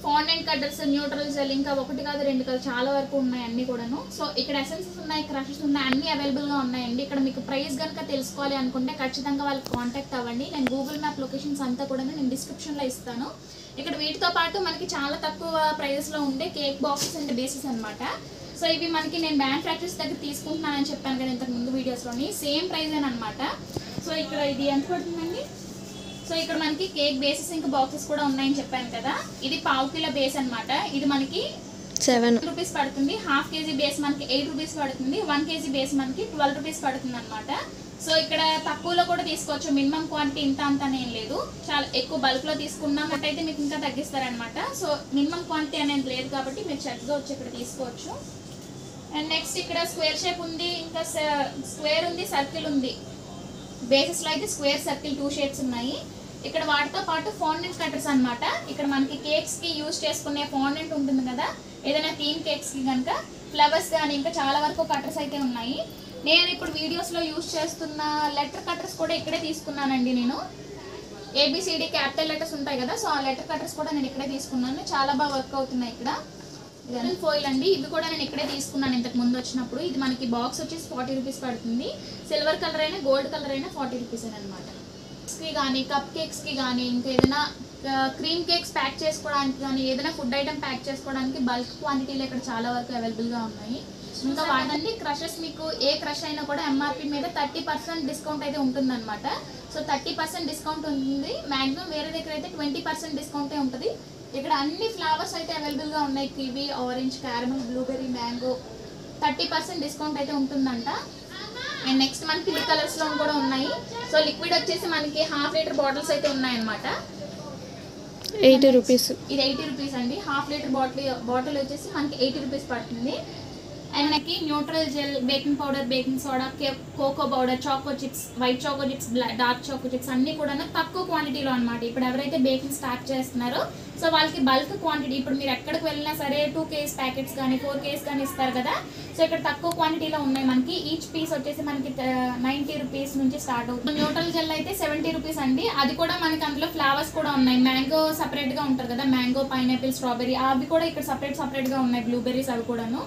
[SPEAKER 1] fondant cutters, neutral gel, ఇంకా 1 కాదు 2 కాదు చాలా వరకు ఉన్నాయి అన్నీ కూడాను. సో ఇక్కడ ఎసెన్సెస్ ఉన్నాయి, క్రషెస్ ఉన్నాయి, అన్నీ అవైలబుల్గా ఉన్నాయండి. ఇక్కడ మీకు ప్రైస్ కనుక తెలుసుకోవాలి అనుకుంటే ఖచ్చితంగా వాళ్ళకి కాంటాక్ట్ అవ్వండి. నేను గూగుల్ మ్యాప్ లొకేషన్స్ అంతా కూడా నేను డిస్క్రిప్షన్లో ఇస్తాను. ఇక్కడ వీటితో పాటు మనకి చాలా తక్కువ ప్రైజెస్లో ఉండే కేక్ బాక్సెస్ అండ్ బేసెస్ అనమాట. సో ఇవి మనకి నేను మ్యానుఫ్యాక్చర్స్ దగ్గర తీసుకుంటున్నానని చెప్పాను కదా ఇంతకు ముందు వీడియోస్లోని, సేమ్ ప్రైజ్ అనమాట. సో ఇక్కడ ఇది ఎంత పడుతుందండి? సో ఇక్కడ మనకి కేక్ బేసెస్ ఇంకా బాక్సెస్ కూడా ఉన్నాయని చెప్పాను కదా. ఇది 1/2 కిలో బేస్ అనమాట. ఇది మనకి 7 రూపీస్ పడుతుంది. 1/2 kg బేస్ మనకి 8 రూపీస్ పడుతుంది. 1 kg బేస్ మనకి 12 రూపీస్ పడుతుంది అనమాట. సో ఇక్కడ తక్కువలో కూడా తీసుకోవచ్చు, మినిమం క్వాంటిటీ ఇంత అంత ఏం లేదు, చాలా ఎక్కువ బల్క్లో తీసుకున్నామంటే మీకు ఇంకా తగ్గిస్తారనమాట. సో మినిమం క్వాంటిటీ అనేది లేదు కాబట్టి మీరు చక్కగా వచ్చి ఇక్కడ తీసుకోవచ్చు. అండ్ నెక్స్ట్ ఇక్కడ స్క్వేర్ షేప్ ఉంది, ఇంకా స్క్వేర్ ఉంది, సర్కిల్ ఉంది. బేసిస్లో అయితే స్క్వేర్ సర్కిల్ 2 షేప్స్ ఉన్నాయి. ఇక్కడ వాటితో పాటు ఫాండెంట్ కట్టర్స్ అనమాట. ఇక్కడ మనకి కేక్స్కి యూజ్ చేసుకునే ఫాండెంట్ ఉంటుంది కదా, ఏదైనా థీమ్ కేక్స్కి కనుక ఫ్లవర్స్ కానీ ఇంకా చాలా వరకు కట్టర్స్ అయితే ఉన్నాయి. నేను ఇప్పుడు వీడియోస్లో యూజ్ చేస్తున్న లెటర్ కట్టర్స్ కూడా ఇక్కడే తీసుకున్నానండి. నేను ABCD క్యాపిటల్ లెటర్స్ ఉంటాయి కదా, సో ఆ లెటర్ కట్టర్స్ కూడా నేను ఇక్కడే తీసుకున్నాను. చాలా బాగా వర్క్ అవుతున్నాయి. ఇక్కడ ఇదన్నీ ఫోయిల్ అండి, ఇవి కూడా నేను ఇక్కడే తీసుకున్నాను ఇంతకు ముందు వచ్చినప్పుడు. ఇది మనకి బాక్స్ వచ్చేసి 40 రూపీస్ పడుతుంది. సిల్వర్ కలర్ అయినా గోల్డ్ కలర్ అయినా 40 రూపీస్ అనమాట. కేక్స్కి కానీ కప్ కేక్స్కి కానీ ఇంకా ఏదైనా క్రీమ్ కేక్స్ ప్యాక్ చేసుకోవడానికి కానీ ఏదైనా ఫుడ్ ఐటమ్ ప్యాక్ చేసుకోవడానికి బల్క్ క్వాంటిటీలో ఇక్కడ చాలా వరకు అవైలబుల్గా ఉన్నాయి. ఇంకా వాడండి క్రషెస్, మీకు ఏ క్రష్ అయినా కూడా MRP మీద 30% డిస్కౌంట్ అయితే ఉంటుందన్నమాట. సో 30% డిస్కౌంట్ ఉంటుంది. మ్యాక్సిమం వేరే దగ్గర అయితే 20% డిస్కౌంటే ఉంటుంది. ఇక్కడ అన్ని ఫ్లవర్స్ అయితే అవైలబుల్గా ఉన్నాయి. Kiwi, orange, caramel, blueberry, mango 30% discount అయితే ఉంటుందంట. అండ్ నెక్స్ట్ మనకి లిక్ కలర్స్లో కూడా ఉన్నాయి. సో లిక్విడ్ వచ్చేసి మనకి 1/2 లీటర్ బాటిల్స్ అయితే ఉన్నాయన్నమాట.
[SPEAKER 2] 80 రూపీస్.
[SPEAKER 1] ఇది 80 రూపీస్ అండి. 1/2 లీటర్ బాటిల్ వచ్చేసి మనకి 80 రూపీస్ పడుతుంది. అండ్ మనకి neutral gel, baking powder, baking soda, cocoa powder, choco chips, white choco chips, dark choco chips అన్నీ కూడా తక్కువ క్వాంటిటీలో అనమాట. ఇప్పుడు ఎవరైతే బేకింగ్ స్టార్ట్ చేస్తున్నారో సో వాళ్ళకి బల్క్ క్వాంటిటీ, ఇప్పుడు మీరు ఎక్కడికి వెళ్ళినా సరే 2 kg ప్యాకెట్స్ కానీ 4 kg కానీ ఇస్తారు కదా, సో ఇక్కడ తక్కువ క్వాంటిటీలో ఉన్నాయి మనకి. ఈచ్ పీస్ వచ్చేసి మనకి 90 రూపీస్ నుంచి స్టార్ట్ అవుతుంది. న్యూట్రల్ జెల్ అయితే 70 రూపీస్ అండి. అది కూడా మనకి అందులో ఫ్లేవర్స్ కూడా ఉన్నాయి. మ్యాంగో సపరేట్గా ఉంటుంది కదా, మ్యాంగో, పైనాపిల్, స్ట్రాబెర్రీ అవి కూడా ఇక్కడ సపరేట్గా ఉన్నాయి. బ్లూబెర్రీస్ అవి కూడాను,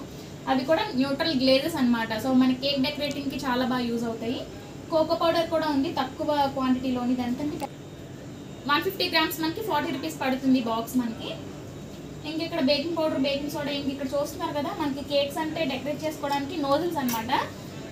[SPEAKER 1] అవి కూడా న్యూట్రల్ గ్లేజెస్ అనమాట. సో మన కేక్ డెకరేటింగ్కి చాలా బాగా యూజ్ అవుతాయి. కోకో పౌడర్ కూడా ఉంది తక్కువ క్వాంటిటీలోని. ఇదంతా 150 గ్రామ్స్ మనకి 40 రూపీస్ పడుతుంది బాక్స్ మనకి. ఇంక ఇక్కడ బేకింగ్ పౌడర్, బేకింగ్ సోడా, ఇంక ఇక్కడ చూస్తున్నారు కదా మనకి కేక్స్ అంటే డెకరేట్ చేసుకోవడానికి నోజిల్స్ అనమాట.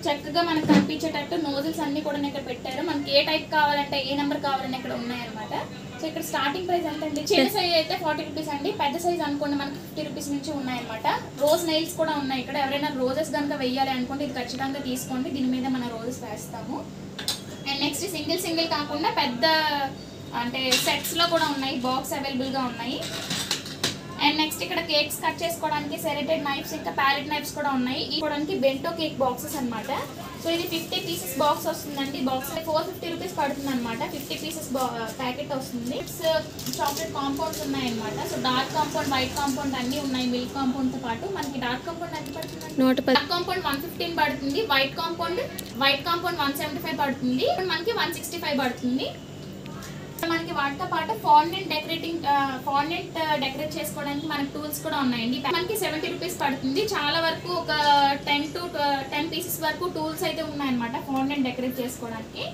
[SPEAKER 1] చక్కగా మనకు కనిపించేటట్టు నోజిల్స్ అన్నీ కూడా ఇక్కడ పెట్టారు. మనకి ఏ టైప్ కావాలంటే, ఏ నెంబర్ కావాలని ఇక్కడ ఉన్నాయన్నమాట. సో ఇక్కడ స్టార్టింగ్ ప్రైస్ ఎంత అండి? చిన్న సైజ్ అయితే 40 రూపీస్ అండి. పెద్ద సైజ్ అనుకోండి మనకి 50 రూపీస్ నుంచి ఉన్నాయన్నమాట. రోజ్ నెయిల్స్ కూడా ఉన్నాయి ఇక్కడ. ఎవరైనా రోజెస్ కనుక వెయ్యాలి అనుకుంటే ఇది ఖచ్చితంగా తీసుకోండి. దీని మీద మన రోజెస్ వేస్తాము. అండ్ నెక్స్ట్ సింగిల్ కాకుండా పెద్ద అంటే సెట్స్లో కూడా ఉన్నాయి. బాక్స్ అవైలబుల్గా ఉన్నాయి. అండ్ నెక్స్ట్ ఇక్కడ కేక్స్ కట్ చేసుకోవడానికి సెరెటెడ్ నైఫ్స్, ఇంకా ప్యాలెట్ నైఫ్స్ కూడా ఉన్నాయి. ఇవ్వడానికి బెంటో కేక్ బాక్సెస్ అనమాట. సో ఇది 50 పీసెస్ బాక్స్ వస్తుందండి. బాక్స్ 450 రూపీస్ పడుతుంది అనమాట. 50 పీసెస్ ప్యాకెట్ వస్తుంది. చాక్లెట్ కాంపౌండ్స్ ఉన్నాయన్నమాట. So dark compound, white compound అన్నీ ఉన్నాయి. మిల్క్ కాంపౌండ్తో పాటు మనకి డార్క్ కాంపౌండ్ ఎంత పడుతుంది? డార్క్ కాంపౌండ్ 115 పడుతుంది. వైట్ కాంపౌండ్ 175 పడుతుంది. మనకి 165 పడుతుంది. మనకి వాటితో పాటు ఫాండెంట్ డెకరేట్ చేసుకోవడానికి మనకి టూల్స్ కూడా ఉన్నాయండి. మనకి 70 రూపీస్ పడుతుంది. చాలా వరకు ఒక 10 పీసెస్ వరకు టూల్స్ అయితే ఉన్నాయన్నమాట ఫాండెంట్ డెకరేట్ చేసుకోవడానికి.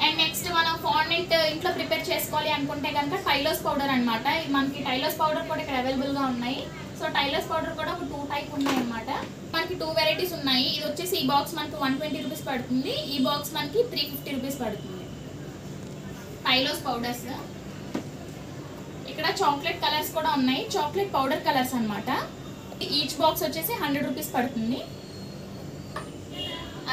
[SPEAKER 1] అండ్ నెక్స్ట్ మనం ఫాండెంట్ ఇంట్లో ప్రిపేర్ చేసుకోవాలి అనుకుంటే కనుక టైలోస్ పౌడర్ అనమాట. మనకి టైలోస్ పౌడర్ కూడా ఇక్కడ అవైలబుల్గా ఉన్నాయి. సో టైలోస్ పౌడర్ కూడా ఒక 2 టైప్ ఉన్నాయన్నమాట. మనకి 2 వెరైటీస్ ఉన్నాయి. ఇది వచ్చేసి ఈ బాక్స్ మనకి 120 రూపీస్ పడుతుంది. ఈ బాక్స్ మనకి 350 రూపీస్ పడుతుంది. టైలోస్ పౌడర్స్. ఇక్కడ చాక్లెట్ కలర్స్ కూడా ఉన్నాయి. చాక్లెట్ పౌడర్ కలర్స్ అనమాట. ఈచ్ బాక్స్ వచ్చేసి 100 రూపీస్ పడుతుంది.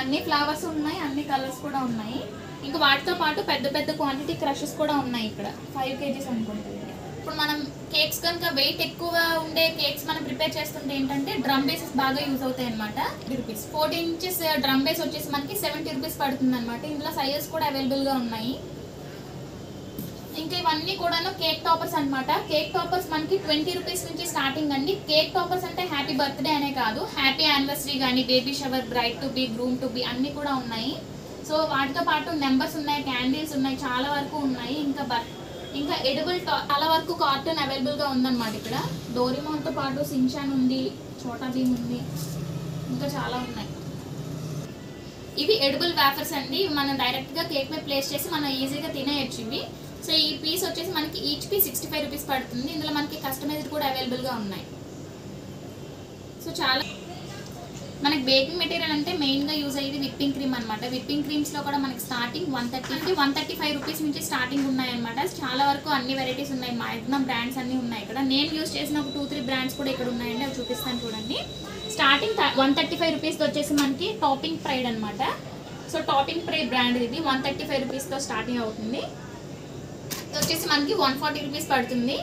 [SPEAKER 1] అన్ని ఫ్లవర్స్ ఉన్నాయి, అన్ని కలర్స్ కూడా ఉన్నాయి. ఇంకా వాటితో పాటు పెద్ద క్వాంటిటీ క్రషెస్ కూడా ఉన్నాయి. ఇక్కడ 5 kgs అనుకుంటుంది. ఇప్పుడు మనం కేక్స్ కనుక వెయిట్ ఎక్కువ ఉండే కేక్స్ మనం ప్రిపేర్ చేస్తుంటే ఏంటంటే డ్రమ్ బేసెస్ బాగా యూజ్ అవుతాయి అనమాట. 14 ఇంచెస్ డ్రమ్ బేస్ వచ్చేసి మనకి 70 రూపీస్ పడుతుంది అనమాట. ఇందులో సైజెస్ కూడా అవైలబుల్గా ఉన్నాయి. ఇంకా ఇవన్నీ కూడాను కేక్ టాపర్స్ అనమాట. కేక్ టాపర్స్ మనకి 20 రూపీస్ నుంచి స్టార్టింగ్ అండి. కేక్ టాపర్స్ అంటే హ్యాపీ బర్త్డే అనే కాదు, హ్యాపీ యానివర్సరీ కానీ, baby shower, bride to be, groom to be అన్నీ కూడా ఉన్నాయి. సో వాటితో పాటు నెంబర్స్ ఉన్నాయి, క్యాండిల్స్ ఉన్నాయి, చాలా వరకు ఉన్నాయి. ఇంకా ఎడిబుల్ చాలా వరకు కార్టూన్ అవైలబుల్గా ఉందన్నమాట. ఇక్కడ డోరేమోన్తో పాటు సించాన్ ఉంది, చోటా భీమ్ ఉంది, ఇంకా చాలా ఉన్నాయి. ఇవి ఎడిబుల్ వేఫర్స్ అండి. మనం డైరెక్ట్గా కేక్ మీద ప్లేస్ చేసి మనం ఈజీగా తినేయచ్చు ఇవి. సో ఈ పీస్ వచ్చేసి మనకి ఈచ్ పీస్ 65 రూపీస్ పడుతుంది. ఇందులో మనకి కస్టమైజ్డ్ కూడా అవైలబుల్గా ఉన్నాయి. సో చాలా మనకి బేకింగ్ మెటీరియల్ అంటే మెయిన్గా యూజ్ అయ్యేది విప్పింగ్ క్రీమ్ అనమాట. విప్పింగ్ క్రీమ్స్లో కూడా మనకి స్టార్టింగ్ 135 రూపీస్ నుంచి స్టార్టింగ్ ఉన్నాయన్నమాట. చాలా వరకు అన్ని వెరైటీస్ ఉన్నాయి. మ్యాక్సిమం బ్రాండ్స్ అన్నీ ఉన్నాయి ఇక్కడ. నేను యూజ్ చేసిన ఒక 2-3 బ్రాండ్స్ కూడా ఇక్కడ ఉన్నాయండి, అవి చూపిస్తాను చూడండి. స్టార్టింగ్ 135 రూపీస్కి వచ్చేసి మనకి టాపింగ్ ప్రైడ్ అనమాట. సో టాపింగ్ ప్రే బ్రాండ్ ఇది 135 రూపీస్తో స్టార్టింగ్ అవుతుంది. ఇది వచ్చేసి మనకి 140 రూపీస్ పడుతుంది.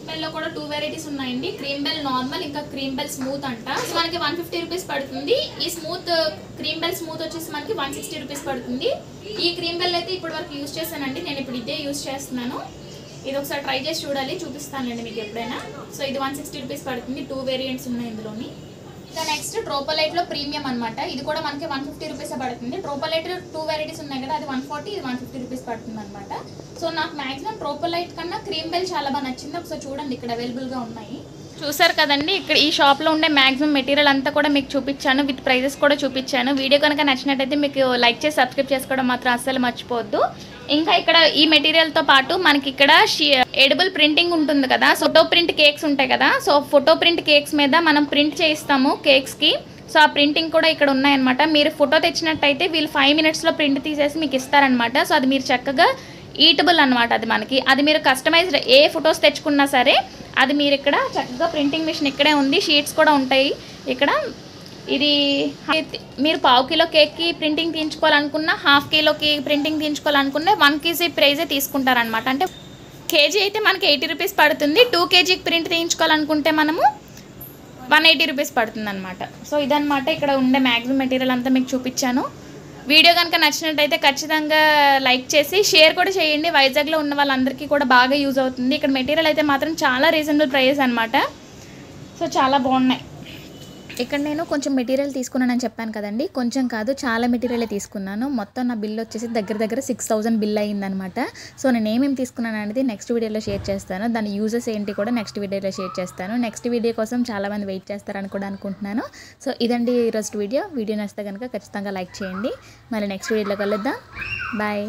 [SPEAKER 1] బెల్లో కూడా 2 వెరైటీస్ ఉన్నాయండి, క్రీమ్ బెల్ నార్మల్ ఇంకా క్రీమ్ బెల్ స్మూత్ అంట. సో మనకి 150 రూపీస్ పడుతుంది. ఈ స్మూత్ క్రీమ్ బెల్ స్మూత్ వచ్చేసి మనకి 160 రూపీస్ పడుతుంది. ఈ క్రీమ్ బెల్ అయితే ఇప్పటి వరకు యూజ్ చేశానండి, నేను ఇప్పుడు ఇదే యూజ్ చేస్తున్నాను. ఇది ఒకసారి ట్రై చేసి చూడాలి, చూపిస్తానండి మీకు ఎప్పుడైనా. సో ఇది 160 రూపీస్ పడుతుంది, 2 వేరియంట్స్ ఉన్నాయి ఇందులోని. ఇంకా నెక్స్ట్ ట్రోపోలైట్లో ప్రీమియం అనమాట, ఇది కూడా మనకి 150 రూపీస్ పడుతుంది. ట్రోపోలైట్ 2 వెరైటీస్ ఉన్నాయి కదా, అది 140, ఇది 150 రూపీస్ పడుతుంది అనమాట. సో నాకు మ్యాక్సిమం ట్రోపోలైట్ కన్నా క్రీమ్ బెల్ చాలా బాగా నచ్చింది. ఒకసారి చూడండి, ఇక్కడ అవైలబుల్గా ఉన్నాయి. చూసారు కదండి, ఇక్కడ ఈ షాప్లో ఉండే మ్యాక్సిమం మెటీరియల్ అంతా కూడా మీకు చూపించాను, విత్ ప్రైజెస్ కూడా చూపించాను. వీడియో కనుక నచ్చినట్టయితే మీకు లైక్ చేసి సబ్స్క్రైబ్ చేసుకోవడం మాత్రం అస్సలు మర్చిపోవద్దు. ఇంకా ఇక్కడ ఈ మెటీరియల్తో పాటు మనకి ఇక్కడ ఎడిబుల్ ప్రింటింగ్ ఉంటుంది కదా, ఫోటో ప్రింట్ కేక్స్ ఉంటాయి కదా, సో ఫోటో ప్రింట్ కేక్స్ మీద మనం ప్రింట్ చేయిస్తాము కేక్స్కి. సో ఆ ప్రింటింగ్ కూడా ఇక్కడ ఉన్నాయన్నమాట. మీరు ఫోటో తెచ్చినట్టయితే వీళ్ళు 5 మినిట్స్లో ప్రింట్ తీసేసి మీకు ఇస్తారనమాట. సో అది మీరు చక్కగా ఈటబుల్ అనమాట, అది మనకి. అది మీరు కస్టమైజ్డ్ ఏ ఫొటోస్ తెచ్చుకున్నా సరే అది మీరు ఇక్కడ చక్కగా ప్రింటింగ్ మిషన్ ఇక్కడే ఉంది, షీట్స్ కూడా ఉంటాయి ఇక్కడ. ఇది మీరు 1/2 కిలో కేక్కి ప్రింటింగ్ తీయించుకోవాలనుకున్నా, 1/2 కిలోకి ప్రింటింగ్ తీయించుకోవాలనుకున్నా 1 కేజీ ప్రైజే తీసుకుంటారనమాట. అంటే కేజీ అయితే మనకి 80 రూపీస్ పడుతుంది, 2 కేజీకి ప్రింట్ తీయించుకోవాలనుకుంటే మనము 180 రూపీస్ పడుతుంది అనమాట. సో ఇదనమాట ఇక్కడ ఉండే మ్యాక్సిమం మెటీరియల్ అంతా మీకు చూపించాను. వీడియో కనుక నచ్చినట్టయితే ఖచ్చితంగా లైక్ చేసి షేర్ కూడా చేయండి. వైజాగ్లో ఉన్న వాళ్ళందరికీ కూడా బాగా యూజ్ అవుతుంది. ఇక్కడ మెటీరియల్ అయితే మాత్రం చాలా రీజనబుల్ ప్రైస్ అనమాట. సో చాలా బాగున్నాయి. ఇక్కడ నేను కొంచెం మెటీరియల్ తీసుకున్నానని చెప్పాను కదండి, కొంచెం కాదు చాలా మెటీరియలే తీసుకున్నాను. మొత్తం నా బిల్ వచ్చేసి దగ్గర 6000 బిల్ అయ్యిందనమాట. సో నేను ఏమేమి తీసుకున్నాను అనేది నెక్స్ట్ వీడియోలో షేర్ చేస్తాను. దాని యూజెస్ ఏంటి కూడా నెక్స్ట్ వీడియోలో షేర్ చేస్తాను. నెక్స్ట్ వీడియో కోసం చాలామంది వెయిట్ చేస్తారని కూడా అనుకుంటున్నాను. సో ఇదండి ఈరోజు వీడియో నచ్చితే కనుక ఖచ్చితంగా లైక్ చేయండి. మళ్ళీ నెక్స్ట్ వీడియోలో కలుద్దాం. బాయ్.